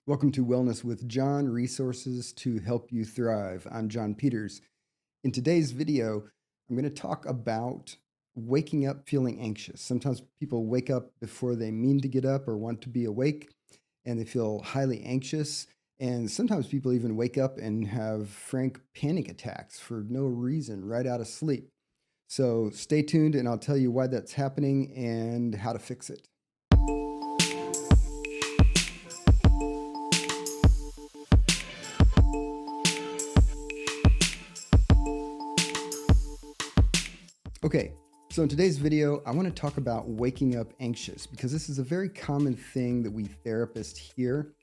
Welcome to Wellness with John, resources to help you thrive. I'm John Peters. In today's video, I'm going to talk about waking up feeling anxious. Sometimes people wake up before they mean to get up or want to be awake, and they feel highly anxious. And sometimes people even wake up and have frank panic attacks for no reason, right out of sleep. So stay tuned, and I'll tell you why that's happening and how to fix it. Okay, so in today's video, I want to talk about waking up anxious because this is a very common thing that we therapists hear.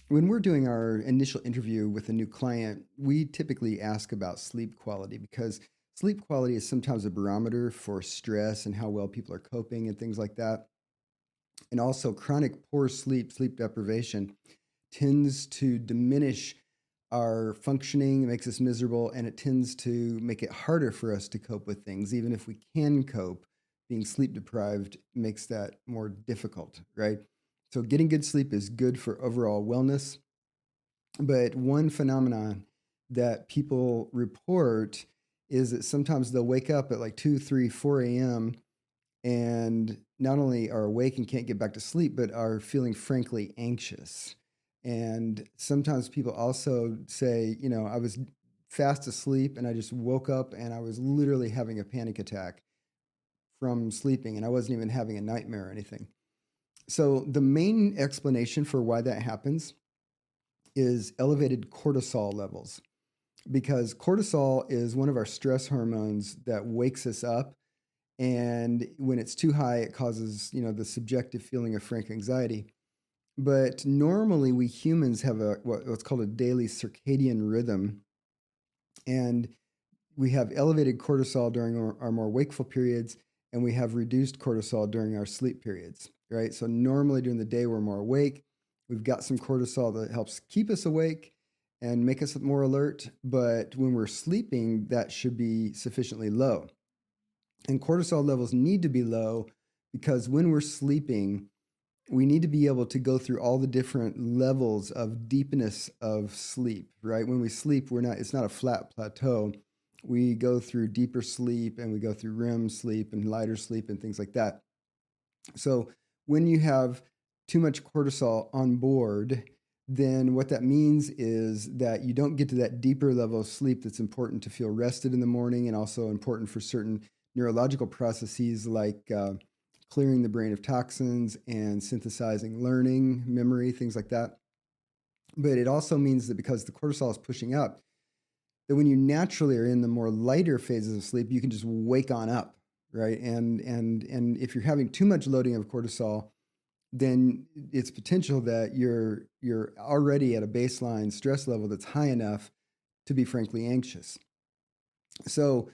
When we're doing our initial interview with a new client, we typically ask about sleep quality because sleep quality is sometimes a barometer for stress and how well people are coping and things like that. And also, chronic poor sleep, sleep deprivation, tends to diminish our functioning, it makes us miserable, and it tends to make it harder for us to cope with things. Even if we can cope, being sleep deprived makes that more difficult, right? So, getting good sleep is good for overall wellness. But one phenomenon that people report is that sometimes they'll wake up at like 2, 3, 4 a.m. and not only are awake and can't get back to sleep, but are feeling frankly anxious. And sometimes people also say, I was fast asleep and I just woke up and I was literally having a panic attack from sleeping and I wasn't even having a nightmare or anything. So the main explanation for why that happens is elevated cortisol levels, because cortisol is one of our stress hormones that wakes us up. And when it's too high, it causes, the subjective feeling of frank anxiety. But normally, we humans have what's called a daily circadian rhythm, and we have elevated cortisol during our more wakeful periods, and we have reduced cortisol during our sleep periods, right? So normally during the day, we're more awake. We've got some cortisol that helps keep us awake and make us more alert. But when we're sleeping, that should be sufficiently low. And cortisol levels need to be low because when we're sleeping, we need to be able to go through all the different levels of deepness of sleep, right? When we sleep, it's not a flat plateau. We go through deeper sleep and we go through REM sleep and lighter sleep and things like that. So when you have too much cortisol on board, then what that means is that you don't get to that deeper level of sleep that's important to feel rested in the morning and also important for certain neurological processes like clearing the brain of toxins and synthesizing learning, memory, things like that. But it also means that because the cortisol is pushing up, that when you naturally are in the more lighter phases of sleep, you can just wake on up, right? And if you're having too much loading of cortisol, then it's potential that you're already at a baseline stress level that's high enough to be frankly anxious. So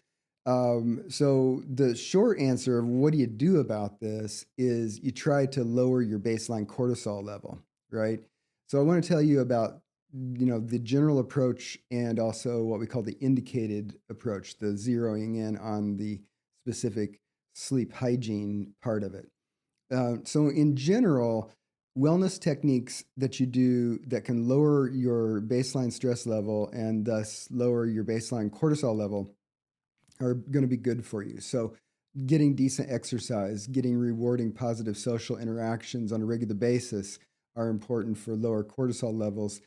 so the short answer of what do you do about this is you try to lower your baseline cortisol level, right? So I want to tell you about the general approach and also what we call the indicated approach, the zeroing in on the specific sleep hygiene part of it. So in general, wellness techniques that you do that can lower your baseline stress level and thus lower your baseline cortisol level are going to be good for you. So, getting decent exercise, getting rewarding positive social interactions on a regular basis are important for lower cortisol levels.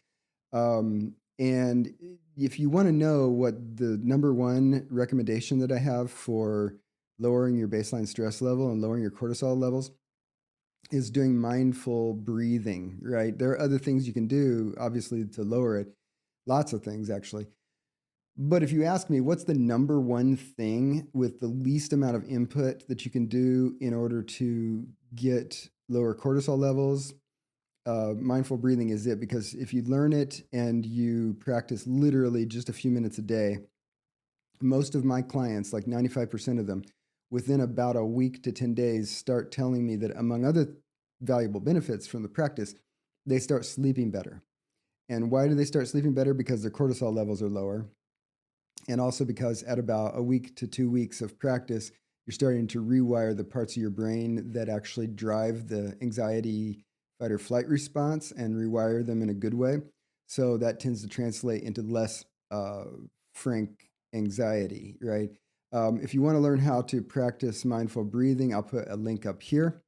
And if you want to know what the number one recommendation that I have for lowering your baseline stress level and lowering your cortisol levels is doing mindful breathing, right? There are other things you can do, obviously, to lower it. Lots of things, actually. But if you ask me, what's the number one thing with the least amount of input that you can do in order to get lower cortisol levels? Mindful breathing is it, because if you learn it and you practice literally just a few minutes a day, most of my clients, like 95% of them, within about a week to 10 days, start telling me that among other valuable benefits from the practice, they start sleeping better. And why do they start sleeping better? Because their cortisol levels are lower. And also because at about a week to 2 weeks of practice, you're starting to rewire the parts of your brain that actually drive the anxiety, fight or flight response and rewire them in a good way. So that tends to translate into less frank anxiety, right? If you want to learn how to practice mindful breathing, I'll put a link up here.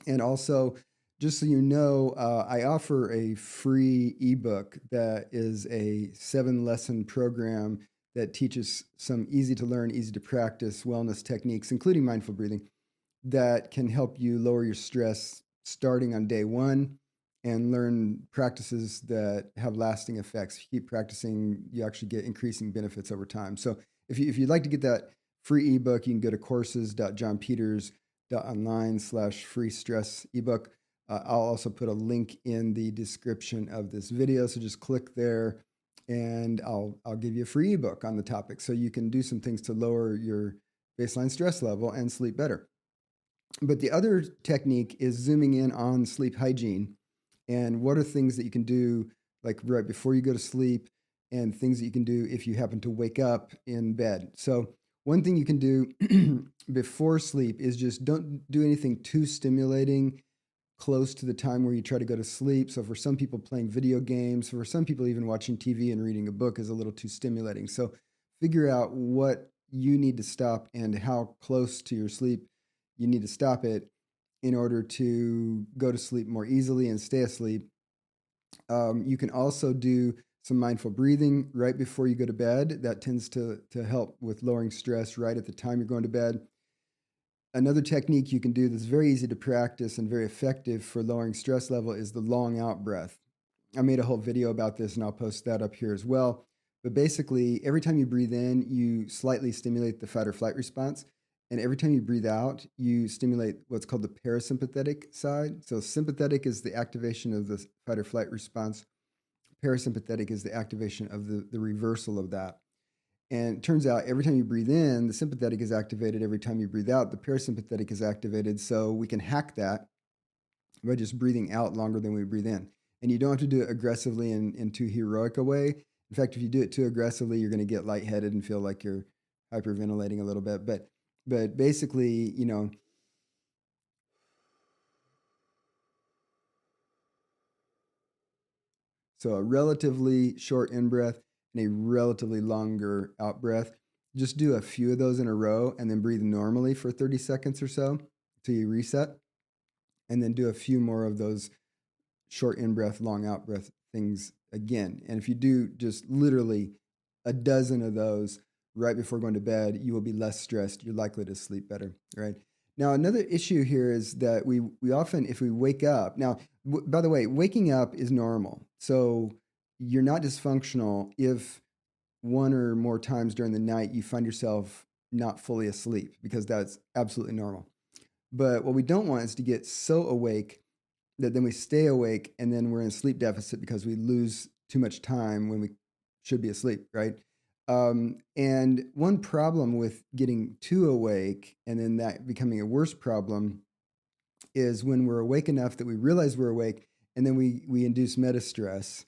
And also, just so you know, I offer a free ebook that is a 7-lesson program that teaches some easy to learn, easy to practice wellness techniques, including mindful breathing, that can help you lower your stress starting on day one and learn practices that have lasting effects. If you keep practicing, you actually get increasing benefits over time. So if you'd like to get that free ebook, you can go to courses.johnpeters.online/free stress ebook. I'll also put a link in the description of this video. So just click there and I'll give you a free ebook on the topic so you can do some things to lower your baseline stress level and sleep better. But the other technique is zooming in on sleep hygiene and what are things that you can do like right before you go to sleep and things that you can do if you happen to wake up in bed. So one thing you can do before sleep is just don't do anything too stimulating close to the time where you try to go to sleep. So for some people, playing video games, for some people, even watching TV and reading a book is a little too stimulating. So figure out what you need to stop and how close to your sleep you need to stop it in order to go to sleep more easily and stay asleep. You can also do some mindful breathing right before you go to bed. That tends to help with lowering stress right at the time you're going to bed. Another technique you can do that's very easy to practice and very effective for lowering stress level is the long out breath. I made a whole video about this and I'll post that up here as well. But basically, every time you breathe in, you slightly stimulate the fight or flight response. And every time you breathe out, you stimulate what's called the parasympathetic side. So sympathetic is the activation of the fight or flight response. Parasympathetic is the activation of the reversal of that. And it turns out every time you breathe in, the sympathetic is activated. Every time you breathe out, the parasympathetic is activated. So we can hack that by just breathing out longer than we breathe in. And you don't have to do it aggressively in too heroic a way. In fact, if you do it too aggressively, you're going to get lightheaded and feel like you're hyperventilating a little bit. But basically, so a relatively short in breath and a relatively longer out breath. Just do a few of those in a row and then breathe normally for 30 seconds or so till you reset. And then do a few more of those short in breath, long out breath things again. And if you do just literally a dozen of those right before going to bed, you will be less stressed. You're likely to sleep better, right? Now, another issue here is that we often, if we wake up, now, by the way, waking up is normal. So you're not dysfunctional if one or more times during the night you find yourself not fully asleep, because that's absolutely normal. But what we don't want is to get so awake that then we stay awake and then we're in sleep deficit because we lose too much time when we should be asleep, right? And one problem with getting too awake and then that becoming a worse problem is when we're awake enough that we realize we're awake and then we induce metastress.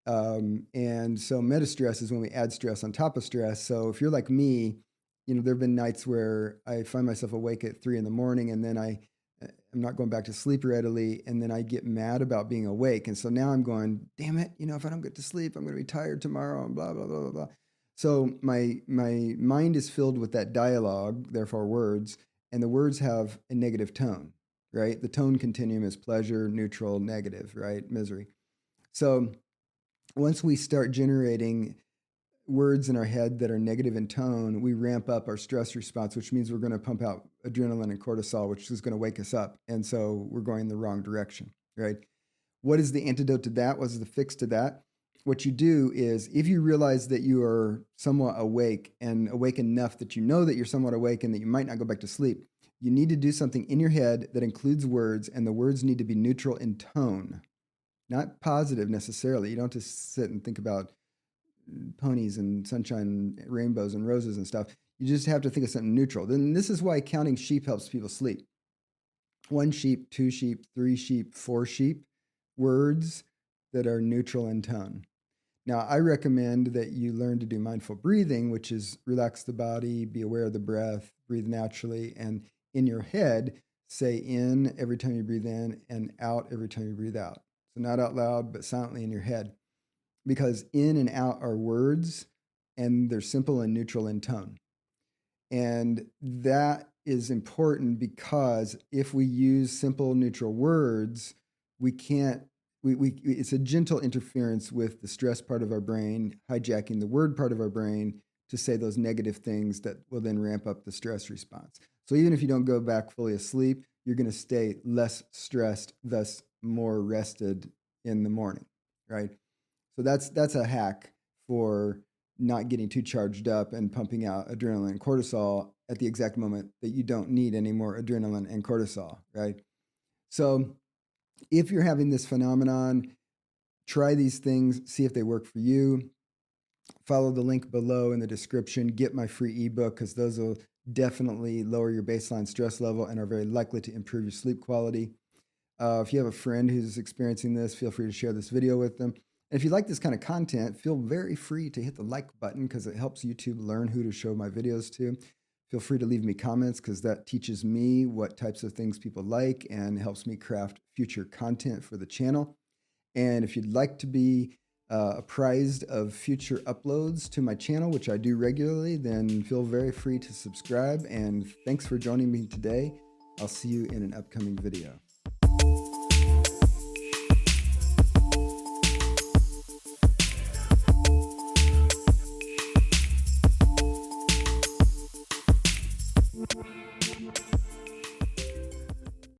And so metastress is when we add stress on top of stress. So if you're like me, there have been nights where I find myself awake at 3 a.m. and then I'm not going back to sleep readily, and then I get mad about being awake. And so now I'm going, damn it, if I don't get to sleep, I'm going to be tired tomorrow and blah, blah, blah, blah, blah. So my mind is filled with that dialogue, therefore words, and the words have a negative tone, right? The tone continuum is pleasure, neutral, negative, right? Misery. So once we start generating words in our head that are negative in tone, we ramp up our stress response, which means we're going to pump out adrenaline and cortisol, which is going to wake us up. And so we're going in the wrong direction, right? What is the antidote to that? What is the fix to that? What you do is if you realize that you are somewhat awake and awake enough that you know that you're somewhat awake and that you might not go back to sleep, you need to do something in your head that includes words, and the words need to be neutral in tone, not positive necessarily. You don't have to sit and think about ponies and sunshine, rainbows and roses and stuff. You just have to think of something neutral. Then this is why counting sheep helps people sleep. 1 sheep, 2 sheep, 3 sheep, 4 sheep, words that are neutral in tone. Now, I recommend that you learn to do mindful breathing, which is relax the body, be aware of the breath, breathe naturally, and in your head, say in every time you breathe in and out every time you breathe out. So not out loud, but silently in your head. Because in and out are words, and they're simple and neutral in tone. And that is important because if we use simple neutral words, we can't, it's a gentle interference with the stress part of our brain, hijacking the word part of our brain to say those negative things that will then ramp up the stress response. So even if you don't go back fully asleep, you're going to stay less stressed, thus more rested in the morning, right? So that's a hack for not getting too charged up and pumping out adrenaline and cortisol at the exact moment that you don't need any more adrenaline and cortisol, right? So if you're having this phenomenon, try these things, see if they work for you. Follow the link below in the description. Get my free ebook because those will definitely lower your baseline stress level and are very likely to improve your sleep quality. If you have a friend who's experiencing this, feel free to share this video with them. And if you like this kind of content, feel very free to hit the like button because it helps YouTube learn who to show my videos to. Feel free to leave me comments because that teaches me what types of things people like and helps me craft future content for the channel. And if you'd like to be apprised of future uploads to my channel, which I do regularly, then feel very free to subscribe. And thanks for joining me today. I'll see you in an upcoming video.